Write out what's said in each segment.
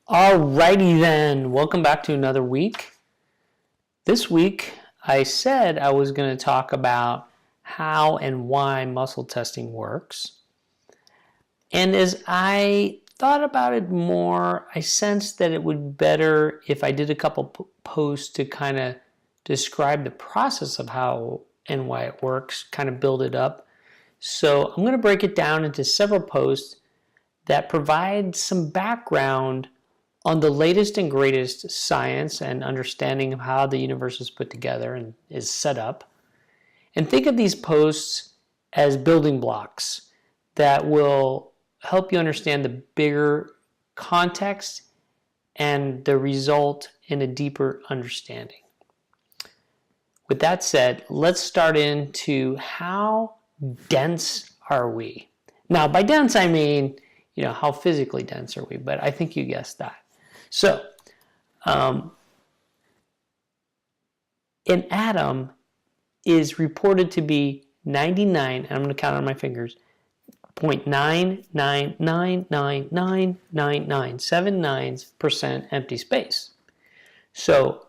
Alrighty then, welcome back to another week. This week I said I was going to talk about how and why muscle testing works. And as I thought about it more, I sensed that it would be better if I did a couple posts to kind of describe the process of how and why it works, kind of build it up. So I'm going to break it down into several posts that provide some background on the latest and greatest science and understanding of how the universe is put together and is set up. And think of these posts as building blocks that will help you understand the bigger context and the result in a deeper understanding. With that said, let's start into how dense are we? Now, by dense, I mean, how physically dense are we? But I think you guessed that. So, an atom is reported to be 99, and I'm going to count on my fingers, 0.999999979% empty space. So,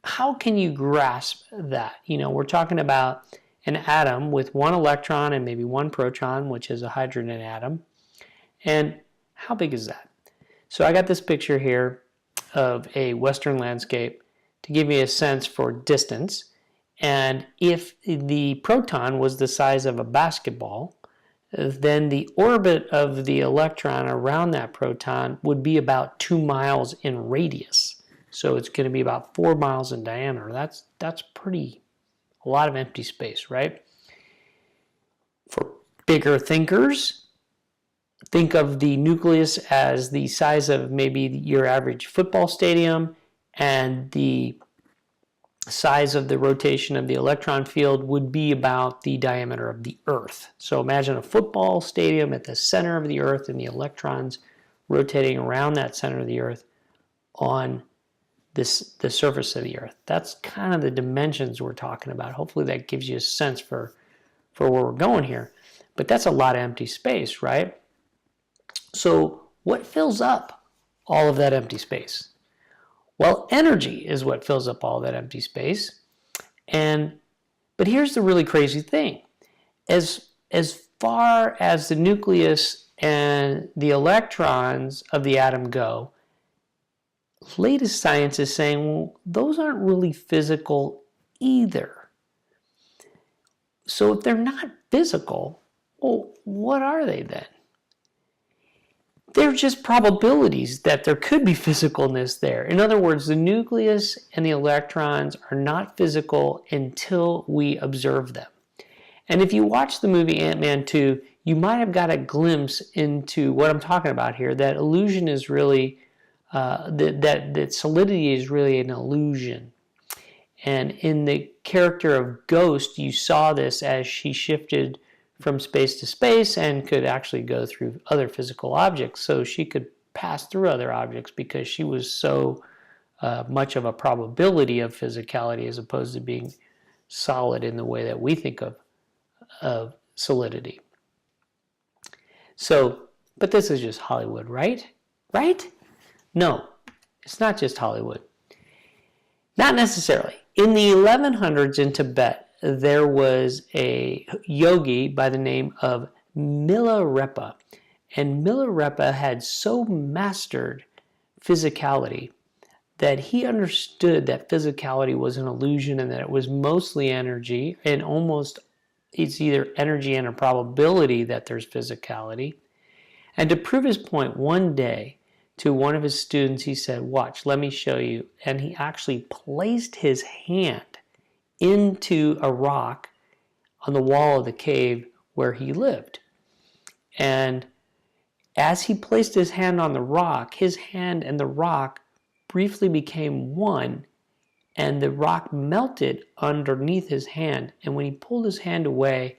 how can you grasp that? We're talking about an atom with one electron and maybe one proton, which is a hydrogen atom. And how big is that? So I got this picture here of a western landscape to give me a sense for distance. And if the proton was the size of a basketball, then the orbit of the electron around that proton would be about 2 miles in radius. So it's going to be about 4 miles in diameter. That's a lot of empty space, right? For bigger thinkers, think of the nucleus as the size of maybe your average football stadium, and the size of the rotation of the electron field would be about the diameter of the Earth. So imagine a football stadium at the center of the Earth and the electrons rotating around that center of the Earth on the surface of the Earth. That's kind of the dimensions we're talking about. Hopefully that gives you a sense for where we're going here. But that's a lot of empty space, right? So what fills up all of that empty space? Well, energy is what fills up all that empty space. But here's the really crazy thing. As far as the nucleus and the electrons of the atom go, latest science is saying, well, those aren't really physical either. So if they're not physical, well, what are they then? They're just probabilities that there could be physicalness there. In other words, the nucleus and the electrons are not physical until we observe them. And if you watch the movie Ant-Man 2, you might have got a glimpse into what I'm talking about here. That illusion is really, that solidity is really an illusion. And in the character of Ghost, you saw this as she shifted from space to space and could actually go through other physical objects. So she could pass through other objects because she was so much of a probability of physicality as opposed to being solid in the way that we think of solidity. So, but this is just Hollywood, right? Right? No, it's not just Hollywood. Not necessarily. In the 1100s in Tibet, there was a yogi by the name of Milarepa. And Milarepa had so mastered physicality that he understood that physicality was an illusion and that it was mostly energy, and it's either energy and a probability that there's physicality. And to prove his point, one day to one of his students, he said, "Watch, let me show you." And he actually placed his hand into a rock on the wall of the cave where he lived. And as he placed his hand on the rock, his hand and the rock briefly became one, and the rock melted underneath his hand. And when he pulled his hand away,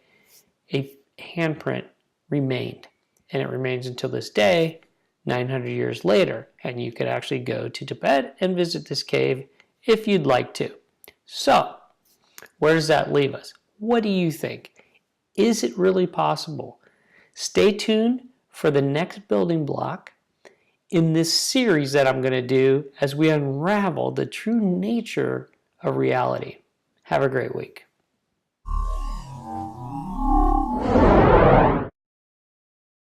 a handprint remained. And it remains until this day, 900 years later. And you could actually go to Tibet and visit this cave if you'd like to. So, where does that leave us? What do you think? Is it really possible? Stay tuned for the next building block. in this series that I'm going to do as we unravel the true nature of reality. Have a great week.